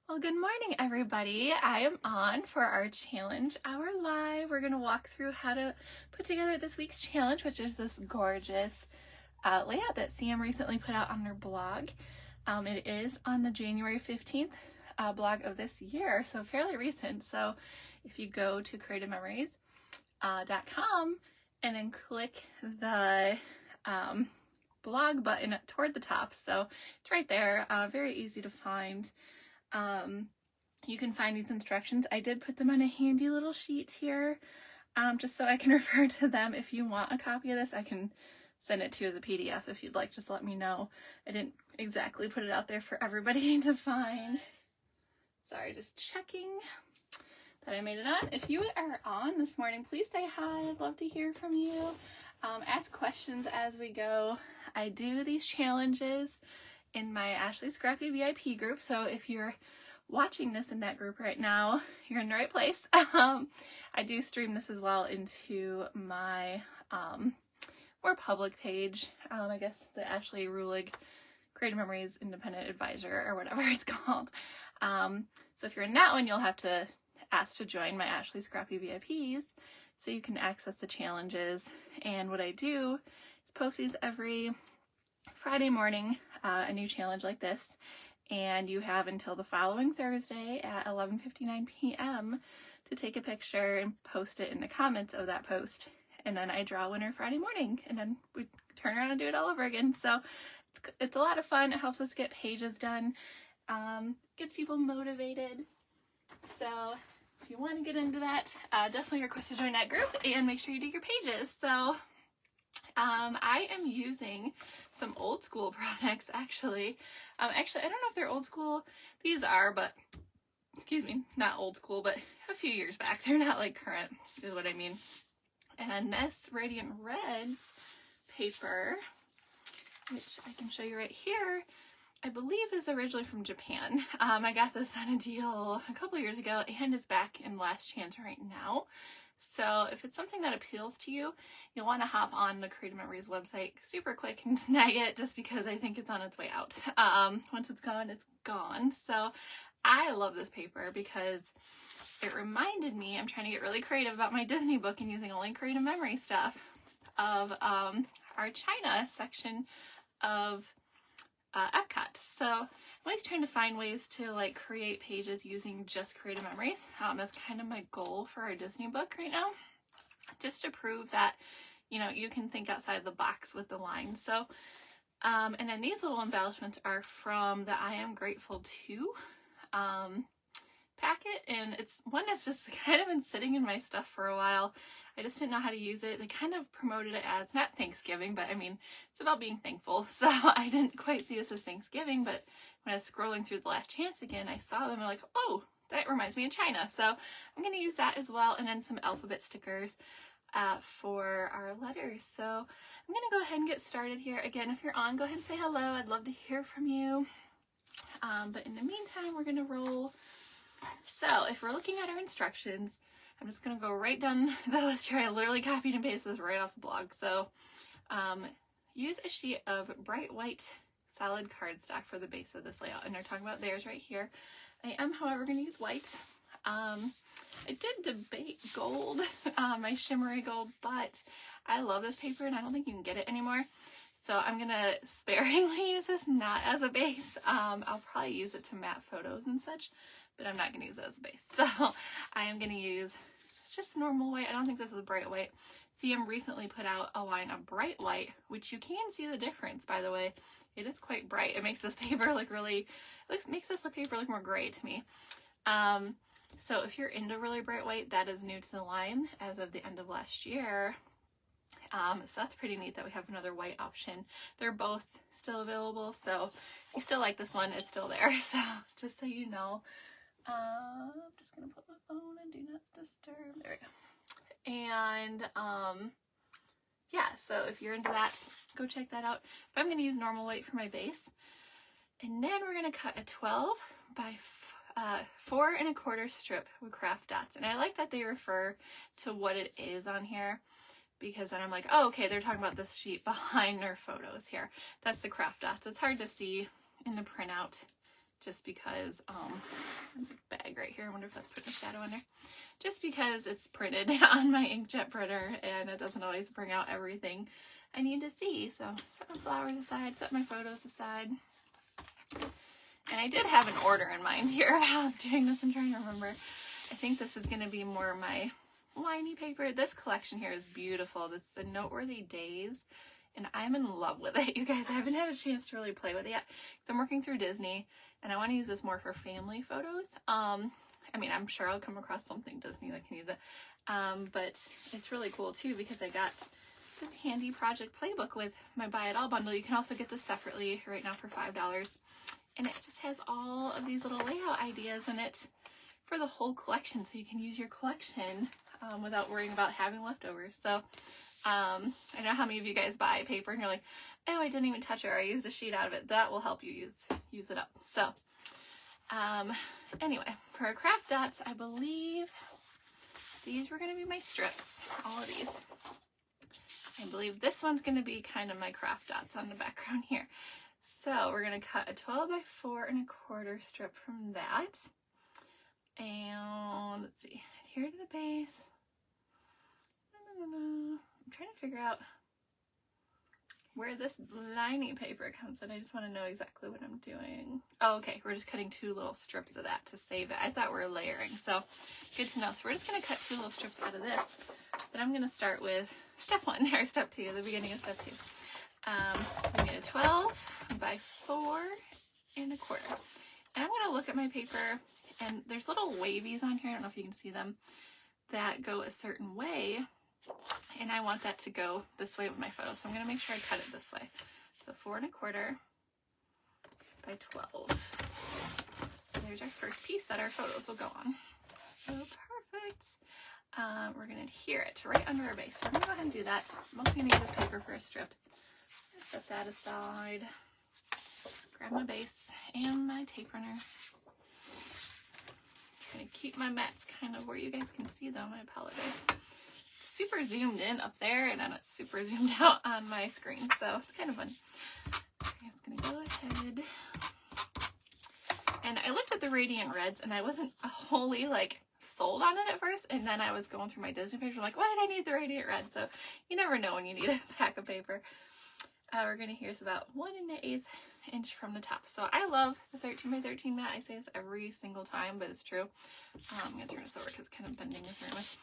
Well, good morning, everybody. I am on for our challenge hour live. We're going to walk through how to put together this week's challenge, which is this gorgeous layout that Sam recently put out on her blog. It is on the January 15th blog of this year, so fairly recent. So if you go to creativememories.com and then click the blog button toward the top, so it's right there, very easy to find. You can find these instructions. I did put them on a handy little sheet here, just so I can refer to them. If you want a copy of this, I can send it to you as a PDF if you'd like. Just let me know. I didn't exactly put it out there for everybody to find. Sorry, just checking that I made it on. If you are on this morning, please say hi. I'd love to hear from you. Ask questions as we go. I do these challenges in my Ashley Scrappy VIP group, so if you're watching this in that group right now, you're in the right place. I do stream this as well into my more public page, I guess the Ashley Rulig Creative Memories Independent Advisor or whatever it's called. So if you're in that one, you'll have to ask to join my Ashley Scrappy VIPs so you can access the challenges. And what I do is post these every Friday morning, a new challenge like this, and you have until the following Thursday at 11:59 p.m. to take a picture and post it in the comments of that post, and then I draw a winner Friday morning, and then we turn around and do it all over again. So it's a lot of fun. It helps us get pages done, gets people motivated. So if you want to get into that, definitely request to join that group and make sure you do your pages. So I am using some old school products, actually. Actually, I don't know if they're old school. These are, but, excuse me, not old school, but a few years back. They're not like current, is what I mean. And this Radiant Reds paper, which I can show you right here, I believe is originally from Japan. I got this on a deal a couple years ago and is back in last chance right now. So if it's something that appeals to you, you'll want to hop on the Creative Memories website super quick and snag it, just because I think it's on its way out. Once it's gone, it's gone. So I love this paper because it reminded me, I'm trying to get really creative about my Disney book and using only Creative Memory stuff, of our China section of Epcot. So I'm always trying to find ways to like create pages using just Creative Memories. That's kind of my goal for our Disney book right now, just to prove that, you know, you can think outside the box with the lines. So and then these little embellishments are from the I Am Grateful To packet, and it's one that's just kind of been sitting in my stuff for a while. I just didn't know how to use it. They kind of promoted it as not Thanksgiving, but I mean, it's about being thankful. So I didn't quite see this as Thanksgiving, but when I was scrolling through the last chance again, I saw them and I'm like, oh, that reminds me of China. So I'm going to use that as well, and then some alphabet stickers for our letters. So I'm going to go ahead and get started here. Again, if you're on, go ahead and say hello. I'd love to hear from you. But in the meantime, we're going to roll. So if we're looking at our instructions, I'm just going to go right down the list here. I literally copied and pasted this right off the blog. So use a sheet of bright white solid cardstock for the base of this layout. And they're talking about theirs right here. I am, however, going to use white. I did debate gold, my shimmery gold, but I love this paper and I don't think you can get it anymore. So I'm going to sparingly use this, not as a base. I'll probably use it to map photos and such, but I'm not going to use it as a base. So I am going to use just normal white. I don't think this is bright white. CM recently put out a line of bright white, which you can see the difference, by the way. It is quite bright. It makes this paper look really, makes this paper look more gray to me. So if you're into really bright white, that is new to the line as of the end of last year. So that's pretty neat that we have another white option. They're both still available, so if you still like this one, it's still there. So just so you know, I'm just gonna put my phone and do not disturb. There we go. And yeah, so if you're into that, go check that out. But I'm gonna use normal white for my base, and then we're gonna cut a 12 by 4 1/4 strip with craft dots. And I like that they refer to what it is on here, because then I'm like, oh, okay, they're talking about this sheet behind their photos here. That's the craft dots. It's hard to see in the printout just because, bag right here, I wonder if that's putting a shadow in there. Just because it's printed on my inkjet printer and it doesn't always bring out everything I need to see. So set my flowers aside, set my photos aside. And I did have an order in mind here of how I was doing this. I'm trying to remember. I think this is going to be more my liney paper. This collection here is beautiful. This is a Noteworthy Days, and I'm in love with it, you guys. I haven't had a chance to really play with it yet because I'm working through Disney, and I want to use this more for family photos. I mean, I'm sure I'll come across something Disney that can use it, but it's really cool too because I got this handy project playbook with my Buy It All bundle. You can also get this separately right now for $5, and it just has all of these little layout ideas in it for the whole collection, so you can use your collection without worrying about having leftovers. So I know how many of you guys buy paper and you're like, oh, I didn't even touch it, or I used a sheet out of it. That will help you use it up. So anyway, for our craft dots, I believe these were going to be my strips, all of these. I believe this one's going to be kind of my craft dots on the background here. So we're going to cut a 12 by 4 1/4 strip from that. And let's see, adhere to the base. I'm trying to figure out where this liney paper comes in. I just want to know exactly what I'm doing. Oh, okay, we're just cutting 2 little strips of that to save it. I thought we were layering, so good to know. So we're just going to cut 2 little strips out of this, but I'm going to start with step 1, or step 2, the beginning of step 2. So we need a 12 by 4 1/4. And I'm going to look at my paper, and there's little wavies on here, I don't know if you can see them, that go a certain way, and I want that to go this way with my photo, so I'm going to make sure I cut it this way. So 4 1/4 by 12. So there's our first piece that our photos will go on. So perfect. We're going to adhere it right under our base. So I'm going to go ahead and do that. I'm also going to use this paper for a strip. Set that aside. Grab my base and my tape runner. I'm going to keep my mats kind of where you guys can see them. I apologize. It's super zoomed in up there, and then it's super zoomed out on my screen, so it's kind of fun. Okay, I'm just going to go ahead. And I looked at the Radiant Reds, and I wasn't wholly like sold on it at first, and then I was going through my Disney page, like, why did I need the Radiant Red? So you never know when you need a pack of paper. We're going to here's about 1 1/8 inch from the top. So I love the 13 by 13 mat. I say this every single time, but it's true. I'm going to turn this over because it's kind of bending this very much.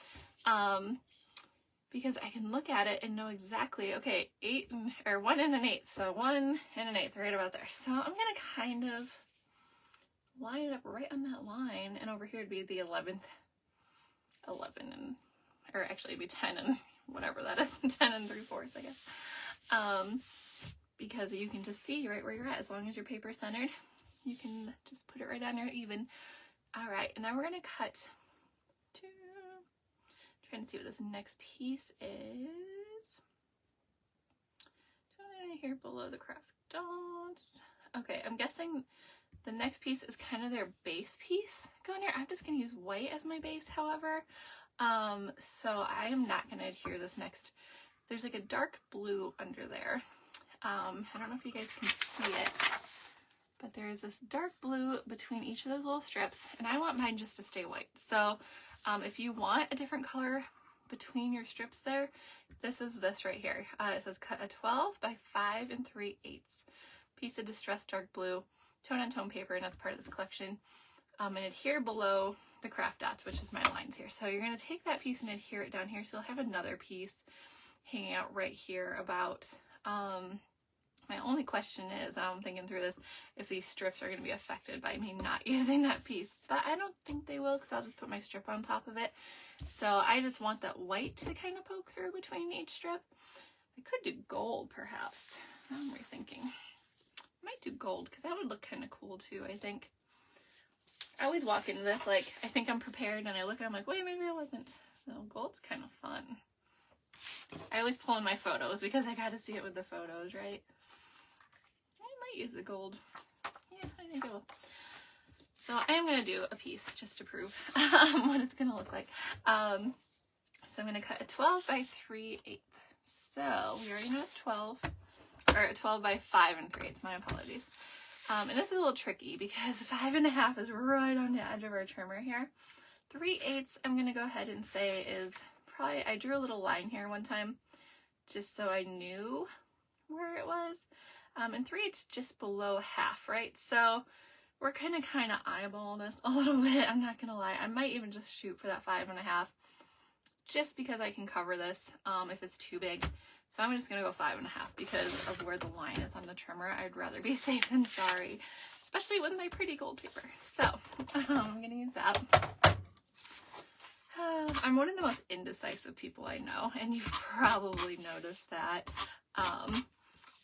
Because I can look at it and know exactly, okay, 1 1/8. So 1 1/8, right about there. So I'm going to kind of line it up right on that line, and over here would be the 11 and, or actually it'd be 10 and whatever that is, 10 3/4, I guess. Because you can just see right where you're at. As long as your paper is centered, you can just put it right on there even. All right, and now we're going to cut to, trying to see what this next piece is. Here below the craft dots. Okay, I'm guessing the next piece is kind of their base piece going here. I'm just going to use white as my base, however. So I am not going to adhere this next. There's like a dark blue under there. I don't know if you guys can see it, but there is this dark blue between each of those little strips, and I want mine just to stay white. So if you want a different color between your strips there, this is this right here. It says cut a 12 by 5 3/8 piece of distressed dark blue tone-on-tone paper, and that's part of this collection. And adhere below the craft dots, which is my lines here. So you're going to take that piece and adhere it down here, so you'll have another piece hanging out right here about, my only question is, I'm thinking through this, if these strips are going to be affected by me not using that piece, but I don't think they will, because I'll just put my strip on top of it. So I just want that white to kind of poke through between each strip. I could do gold, perhaps. Now I'm rethinking. I might do gold, because that would look kind of cool too, I think. I always walk into this like, I think I'm prepared, and I look at it, I'm like, wait, maybe I wasn't. So gold's kind of fun. I always pull in my photos because I got to see it with the photos, right? I might use the gold. Yeah, I think I will. So I am going to do a piece just to prove what it's going to look like. So I'm going to cut a 12 by 3/8. So we already know it's 12, or a 12 by 5 3/8. My apologies. And this is a little tricky because 5.5 is right on the edge of our trimmer here. 3/8 I'm going to go ahead and say is probably, I drew a little line here one time just so I knew where it was. And 3/8 just below half, right? So we're kind of eyeball this a little bit. I'm not going to lie. I might even just shoot for that 5.5 just because I can cover this if it's too big. So I'm just going to go 5.5 because of where the line is on the trimmer. I'd rather be safe than sorry, especially with my pretty gold paper. So I'm going to use that. I'm one of the most indecisive people I know, and you've probably noticed that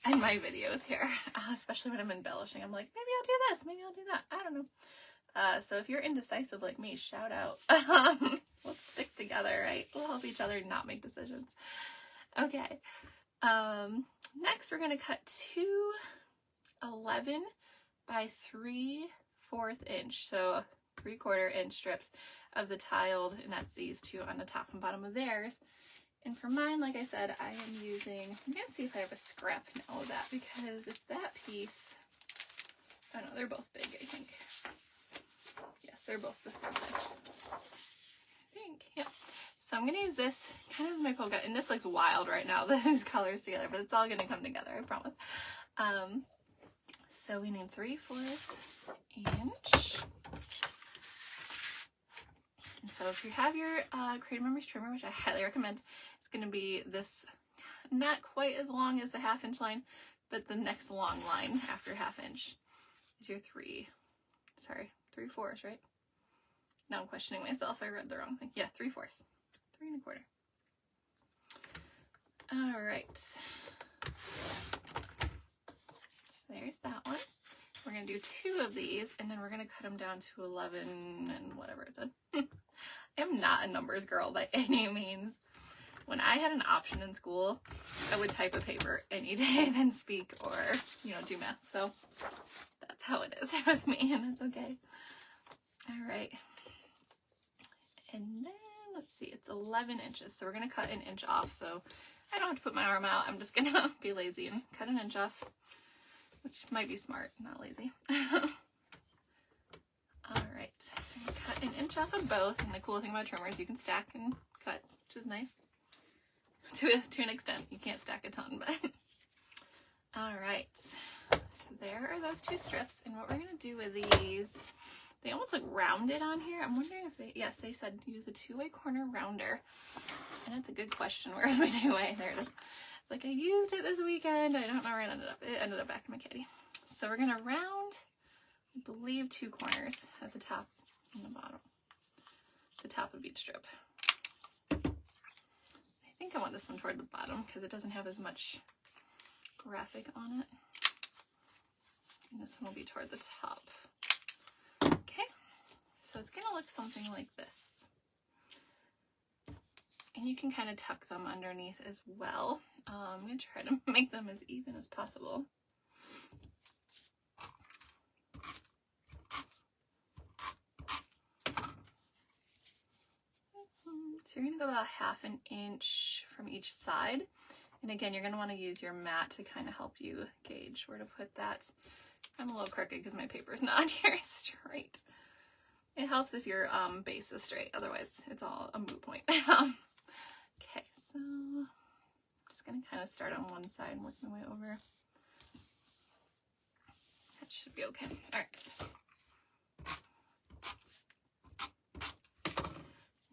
in my videos here, especially when I'm embellishing. I'm like, maybe I'll do this, maybe I'll do that. I don't know. So if you're indecisive like me, shout out. Let's stick together, right? We'll help each other not make decisions. Okay. Next, we're going to cut two 11 by 3/4 inch, so 3/4 inch strips of the tiled, and that's these two on the top and bottom of theirs. And for mine, like I said, I am using, I'm going to see if I have a scrap now of that, because if that piece, oh no, they're both big, I think. Yes, they're both the full size. I think, yeah. So I'm going to use this kind of as my polka, and this looks wild right now, these colors together, but it's all going to come together, I promise. So we need 3/4 inch. And so if you have your Creative Memories trimmer, which I highly recommend, it's going to be this, not quite as long as the 1/2 inch line, but the next long line after 1/2 inch is your 3/4, right? Now I'm questioning myself, I read the wrong thing. Yeah, 3/4, 3 1/4. All right, so there's that one. We're going to do 2 of these, and then we're going to cut them down to 11 and whatever it said. I am not a numbers girl by any means. When I had an option in school, I would type a paper any day than speak or, do math. So that's how it is with me, and it's okay. All right. And then, let's see, it's 11 inches. So we're going to cut 1 inch off. So I don't have to put my arm out. I'm just going to be lazy and cut 1 inch off, which might be smart, not lazy. All right, so cut 1 inch off of both, and the cool thing about trimmers, you can stack and cut, which is nice. To an extent, you can't stack a ton, but all right. So there are those 2 strips, and what we're gonna do with these, they almost look rounded on here. I'm wondering if they, yes, they said use a 2-way corner rounder, and that's a good question. Where's my 2-way? There it is. It's like I used it this weekend. I don't know where it ended up. It ended up back in my kitty. So we're gonna round, I believe, 2 corners at the top and the bottom, the top of each strip. I think I want this one toward the bottom because it doesn't have as much graphic on it. And this one will be toward the top. Okay, so it's gonna look something like this. And you can kind of tuck them underneath as well. I'm gonna try to make them as even as possible. So you're going to go about 1/2 inch from each side. And again, you're going to want to use your mat to kind of help you gauge where to put that. I'm a little crooked because my paper's not very straight. It helps if your base is straight, otherwise it's all a moot point. Okay, so I'm just going to kind of start on one side and work my way over. That should be okay. All right.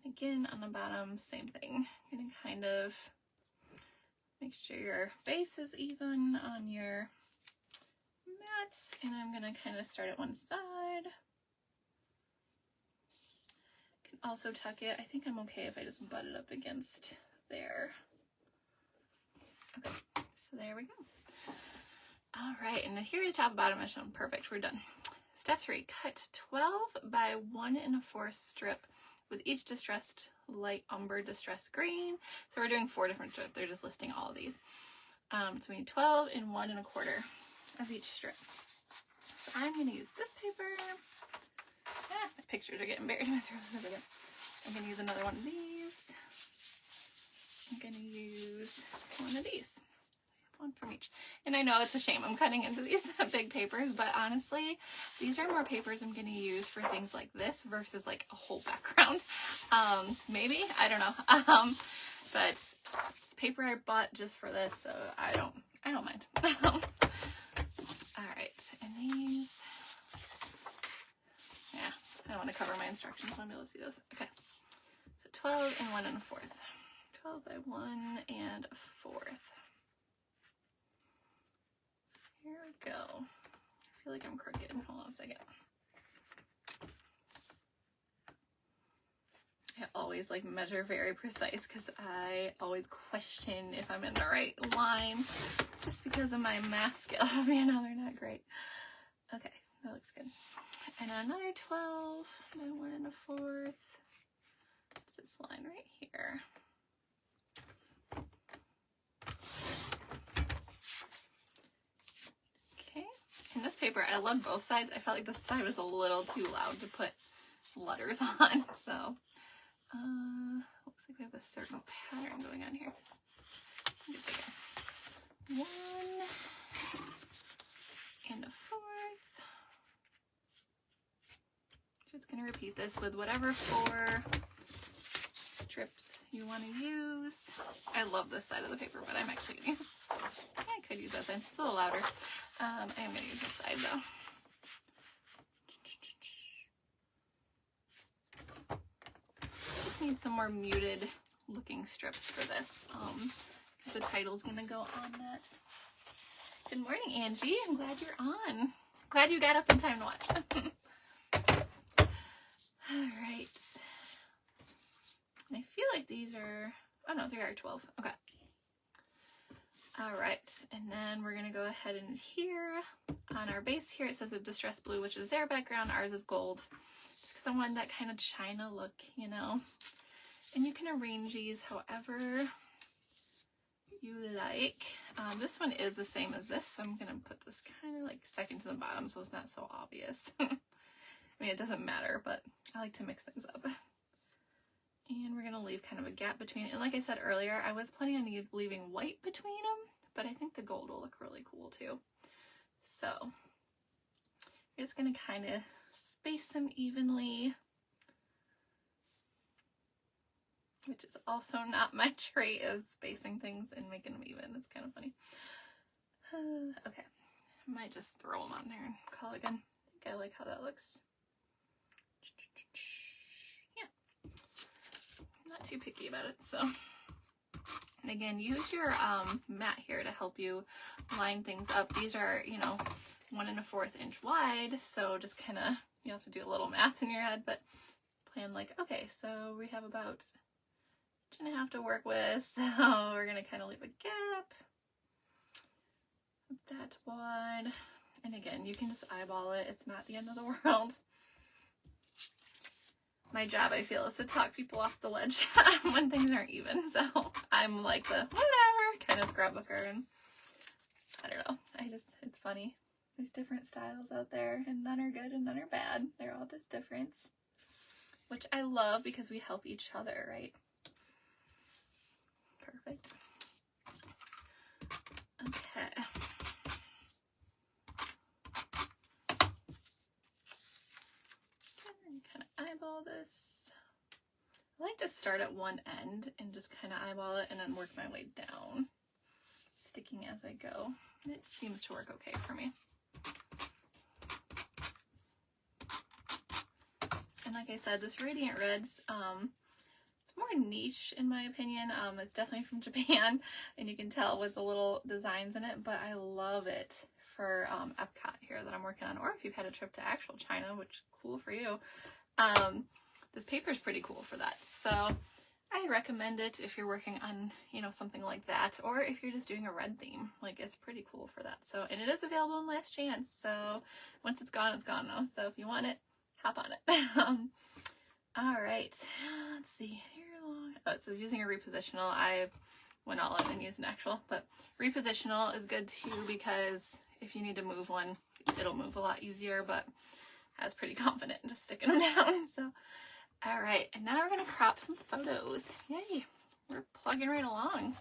Again, on the bottom, same thing. I'm going to kind of make sure your base is even on your mat, and I'm going to kind of start at one side. Can also tuck it. I think I'm okay if I just butt it up against there. Okay, so there we go. All right, and here the top and bottom is shown. Perfect, we're done. Step 3, cut 12 by 1 1/4 strip with each distressed light umber distressed green. So we're doing 4 different strips. They're just listing all of these. So we need 12 and 1 1/4 of each strip. So I'm going to use this paper. My pictures are getting buried in my throat. I'm going to use another one of these. I'm going to use one of these. one from each. And I know it's a shame I'm cutting into these big papers, but honestly, these are more papers I'm going to use for things like this versus like a whole background. Maybe, I don't know. But it's paper I bought just for this, so I don't mind. All right, and these, yeah, I don't want to cover my instructions, I want to be able to see those. Okay, so 12 and 1 1/4. 12 by 1 1/4. Here we go. I feel like I'm crooked. Hold on a second. I always like measure very precise because I always question if I'm in the right line just because of my math skills. You know, they're not great. Okay, that looks good. And another 12 by 1 1/4. It's this line right here. Okay, and this paper, I love both sides. I felt like this side was a little too loud to put letters on, so looks like we have a certain pattern going on here. It's okay. 1 1/4. Just gonna repeat this with whatever 4 strips you want to use. I love this side of the paper, but I'm actually gonna use, I could use that side. It's a little louder. I'm gonna use this side though. Need some more muted looking strips for this because the title's gonna go on that. Good morning, Angie. I'm glad you're on. Glad you got up in time to watch. All right, I feel like these are, oh no, they are 12. Okay. All right, and then we're gonna go ahead and here on our base here it says a distressed blue, which is their background. Ours is gold, just because I wanted that kind of china look, you know. And you can arrange these however you like. This one is the same as this, so I'm gonna put this kind of like second to the bottom so it's not so obvious. I mean, it doesn't matter, but I like to mix things up. And we're gonna leave kind of a gap between, and like I said earlier, I was planning on leaving white between them, but I think the gold will look really cool too. So I'm just gonna kind of space them evenly, which is also not my trait, is spacing things and making them even. It's kind of funny. Okay, I might just throw them on there and call it good. I think I like how that looks. Yeah, I'm not too picky about it, so. And again, use your mat here to help you line things up. These are, you know, 1 1/4 inch wide, so just kind of, you have to do a little math in your head, but plan like, okay, so we have about 1.5 inches to work with, so we're gonna kind of leave a gap that wide. And again, you can just eyeball it. It's not the end of the world. My job, I feel, is to talk people off the ledge when things aren't even. So I'm like the whatever kind of scrapbooker, and I don't know. It's funny. There's different styles out there, and none are good and none are bad. They're all just different, which I love because we help each other, right? Perfect. Okay. Kind of eyeball this. I like to start at one end and just kind of eyeball it and then work my way down, sticking as I go. It seems to work okay for me. And like I said, this Radiant Reds, it's more niche in my opinion. It's definitely from Japan, and you can tell with the little designs in it, but I love it for Epcot here that I'm working on, or if you've had a trip to actual China, which cool for you. This paper is pretty cool for that, so I recommend it if you're working on, you know, something like that, or if you're just doing a red theme. Like, it's pretty cool for that. So, and it is available in Last Chance, so once it's gone now. So if you want it, hop on it. All right, let's see here. Oh, it says using a repositional. I went all in and used an actual, but repositional is good too, because if you need to move one, it'll move a lot easier. But I was pretty confident in just sticking them down. So, all right, and now we're gonna crop some photos. Yay, we're plugging right along.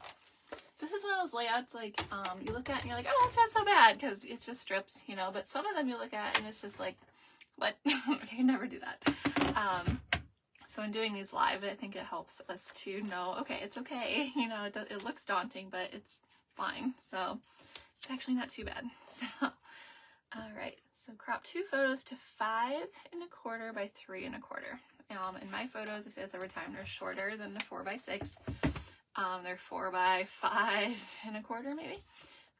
this is one of those layouts, like, you look at and you're like, oh, that's not so bad, because it's just strips, you know, but some of them you look at and it's just like, what? I can never do that. So in doing these live, I think it helps us to know, okay, it's okay, you know, it looks daunting, but it's fine, so it's actually not too bad. So, all right, so crop 2 photos to 5 1/4 by 3 1/4. In my photos, it says every time they're shorter than the 4 by 6. They're 4 by 5 1/4 maybe.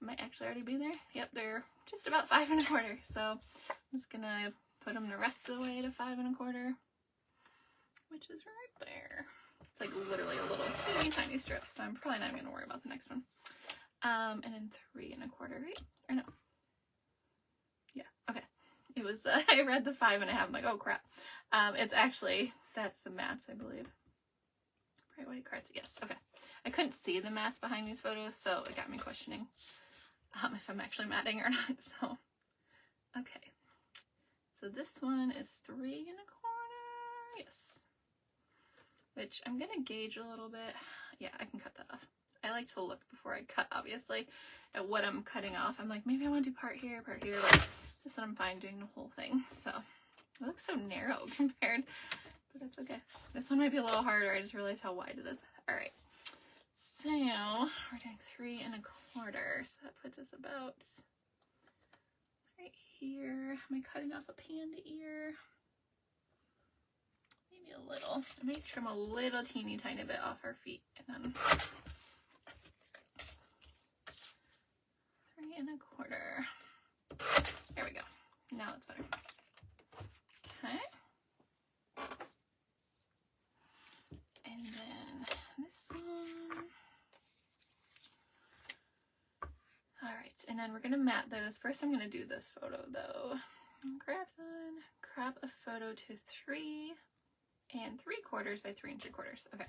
I might actually already be there. Yep, they're just about 5 1/4. So I'm just gonna put them the rest of the way to 5 1/4, which is right there. It's like literally a little teeny tiny strip, so I'm probably not even gonna worry about the next one. And then 3 1/4, right? Or no? Yeah, okay. It was, I read the 5 1/2, I'm like, oh crap. It's actually, that's the mats, I believe. Bright white cards, yes, okay. I couldn't see the mats behind these photos, so it got me questioning if I'm actually matting or not, so. Okay, so this one is 3 1/4, yes. Which I'm gonna gauge a little bit. Yeah, I can cut that off. I like to look before I cut, obviously, at what I'm cutting off. I'm like, maybe I want to do part here, but just I'm fine doing the whole thing. So it looks so narrow compared, but that's okay. This one might be a little harder. I just realized how wide it is. All right, so we're doing 3 1/4. So that puts us about right here. Am I cutting off a panda ear? Maybe a little. I might trim a little teeny tiny bit off our feet, and then 3 1/4. There we go. Now it's better. Okay. And then this one. All right, and then we're gonna mat those. First, I'm gonna do this photo though. Crop a photo to 3 3/4 by 3 3/4. Okay,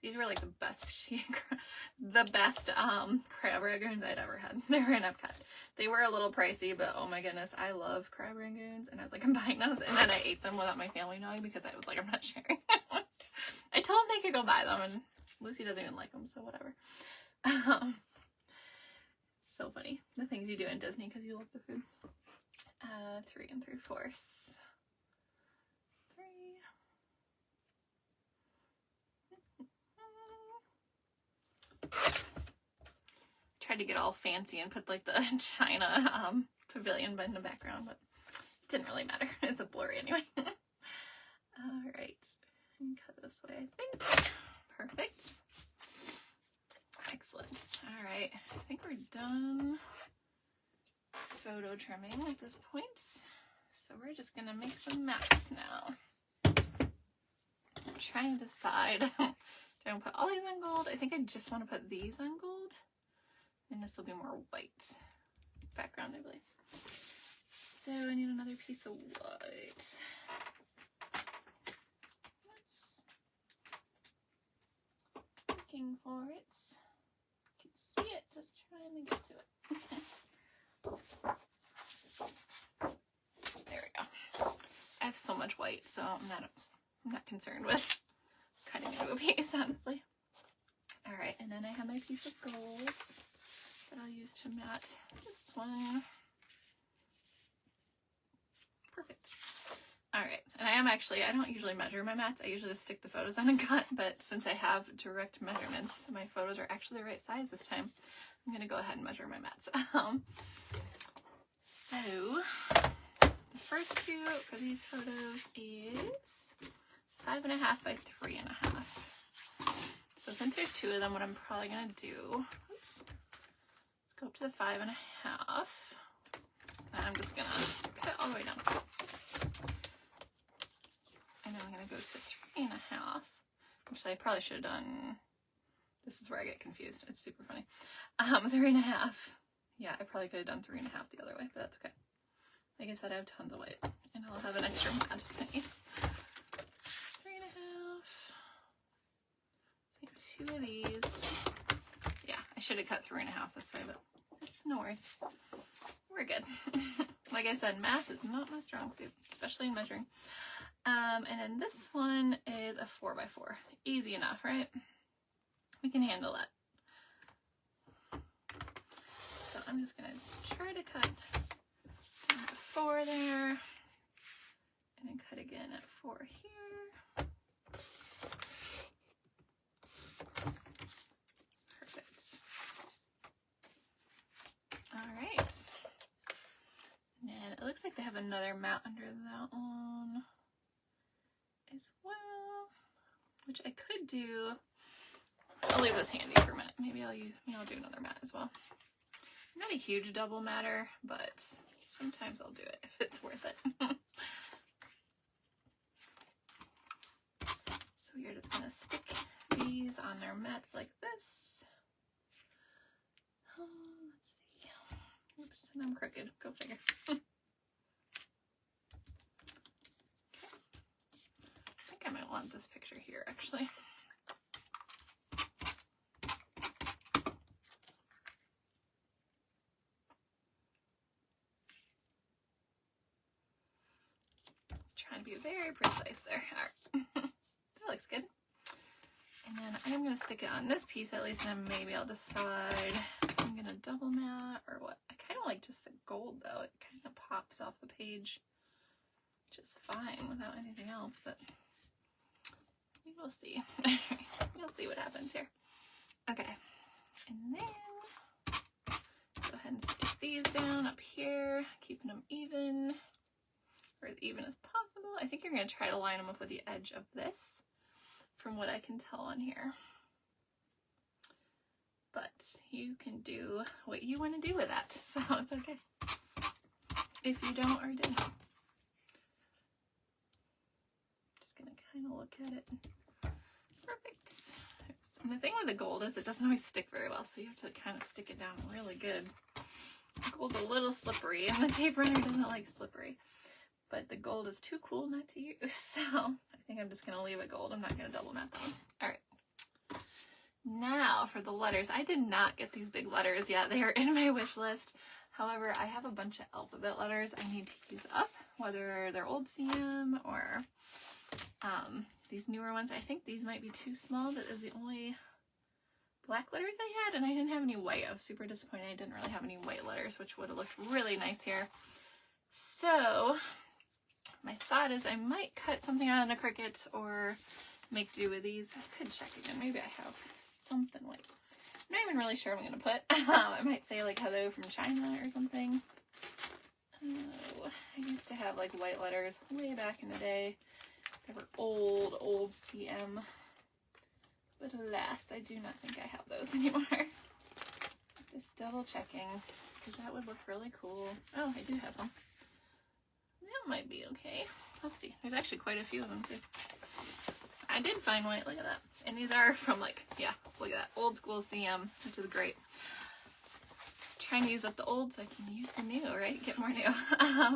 these were like the best crab rangoons I'd ever had. They were in Epcot. They were a little pricey, but oh my goodness, I love crab rangoons, and I was like, I'm buying those, and then I ate them without my family knowing because I was like, I'm not sharing. I told them they could go buy them, and Lucy doesn't even like them, so whatever. So funny, the things you do in Disney because you love the food. 3 3/4. 3. Tried to get all fancy and put like the China pavilion in the background, but it didn't really matter. It's a blurry anyway. All right, cut this way, I think. Perfect. Excellent. All right, I think we're done photo trimming at this point. So we're just gonna make some mats now. I'm trying to decide. Do I want to put all these on gold? I think I just want to put these on gold. And this will be more white background, I believe. So I need another piece of white. Oops. Looking for it. I can see it, just trying to get to it. There we go. I have so much white, so I'm not concerned with cutting into a piece, honestly. All right, and then I have my piece of gold that I'll use to mat this one. Perfect. All right, and I don't usually measure my mats. I usually just stick the photos on and cut, but since I have direct measurements, my photos are actually the right size this time. I'm gonna go ahead and measure my mats. So the first two for these photos is 5 1/2 by 3 1/2. So since there's 2 of them, what I'm probably gonna do, let's go up to the 5 1/2. And I'm just gonna cut all the way down. And then I'm gonna go to 3 1/2. Actually, I probably should have done, this is where I get confused. It's super funny. 3 1/2. Yeah, I probably could have done 3 1/2 the other way, but that's okay. Like I said, I have tons of white, and I'll have an extra mat. 3 1/2. Take 2 of these. Yeah, I should have cut 3 1/2 this way, but it's no worries. We're good. Like I said, math is not my strong suit, especially in measuring. And then this one is a 4 by 4. Easy enough, right? We can handle that. I'm just gonna try to cut down at 4 there, and then cut again at 4 here. Perfect. All right. And it looks like they have another mat under that one as well, which I could do. I'll leave this handy for a minute. Maybe I'll do another mat as well. I'm not a huge double matter, but sometimes I'll do it if it's worth it. So we're just gonna stick these on their mats like this. Let's see. Oops, and I'm crooked. Go figure. Okay. I think I might want this picture here, actually. Trying to be very precise there. All right. That looks good. And then I'm going to stick it on this piece at least, and then maybe I'll decide if I'm going to double mat or what. I kind of like just the gold though. It kind of pops off the page, which is fine without anything else, but we will see. We'll see what happens here. Okay. And then go ahead and stick these down up here, keeping them even, or as even as possible. I think you're going to try to line them up with the edge of this, from what I can tell on here. But you can do what you want to do with that, so it's okay if you don't or didn't. Just going to kind of look at it. Perfect. Oops. And the thing with the gold is it doesn't always stick very well, so you have to kind of stick it down really good. Gold's a little slippery, and the tape runner doesn't like slippery. But the gold is too cool not to use, so I think I'm just going to leave it gold. I'm not going to double mat that one. All right. Now for the letters. I did not get these big letters yet. They are in my wish list. However, I have a bunch of alphabet letters I need to use up, whether they're old CM or these newer ones. I think these might be too small. That is the only black letters I had, and I didn't have any white. I was super disappointed I didn't really have any white letters, which would have looked really nice here. So my thought is I might cut something out in a Cricut or make do with these. I could check again. Maybe I have something like, I'm not even really sure what I'm going to put. I might say like hello from China or something. Oh, I used to have like white letters way back in the day. They were old CM. But alas, I do not think I have those anymore. Just double checking, because that would look really cool. Oh, I do have some. That might be okay. Let's see. There's actually quite a few of them too. I did find white. Look at that. And these are from like, yeah, look at that. Old school CM, which is great. Trying to use up the old so I can use the new, right? Get more new. I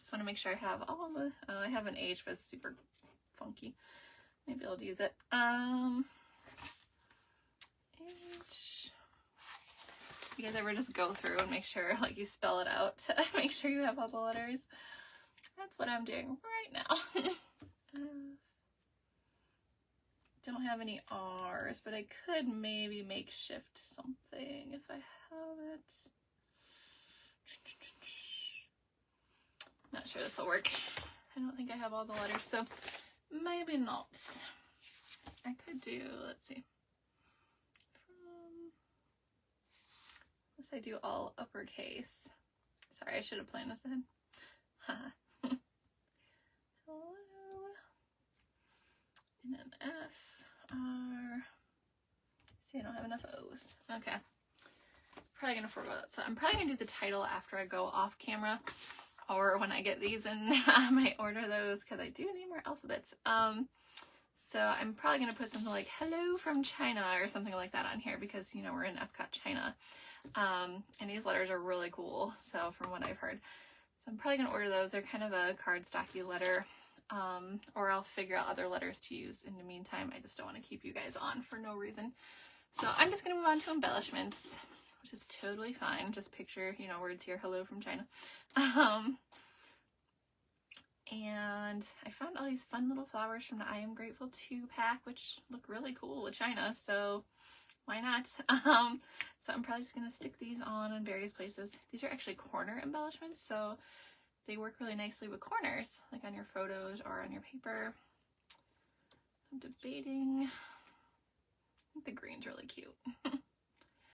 just want to make sure I have all the, oh, I have an H, but it's super funky. Maybe I'll use it. H. You guys ever just go through and make sure, like, you spell it out to make sure you have all the letters? That's what I'm doing right now. Don't have any R's, but I could maybe makeshift something if I have it. Not sure this will work. I don't think I have all the letters, so maybe not. I could do, let's see. Unless I do all uppercase. Sorry, I should have planned this ahead. Hello. And then F, R. See, I don't have enough O's. Okay. Probably gonna forego that. So I'm probably gonna do the title after I go off camera, or when I get these in. I might order those because I do need more alphabets. So I'm probably gonna put something like "Hello from China" or something like that on here because, you know, we're in Epcot, China. And these letters are really cool. So from what I've heard, so I'm probably gonna order those. They're kind of a cardstocky letter. Or I'll figure out other letters to use in the meantime. I just don't want to keep you guys on for no reason. So I'm just going to move on to embellishments, which is totally fine. Just picture, you know, words here, hello from China. And I found all these fun little flowers from the I Am Grateful 2 pack, which look really cool with China. So why not? So I'm probably just gonna stick these on in various places. These are actually corner embellishments, so they work really nicely with corners, like on your photos or on your paper. I'm debating. I think the green's really cute.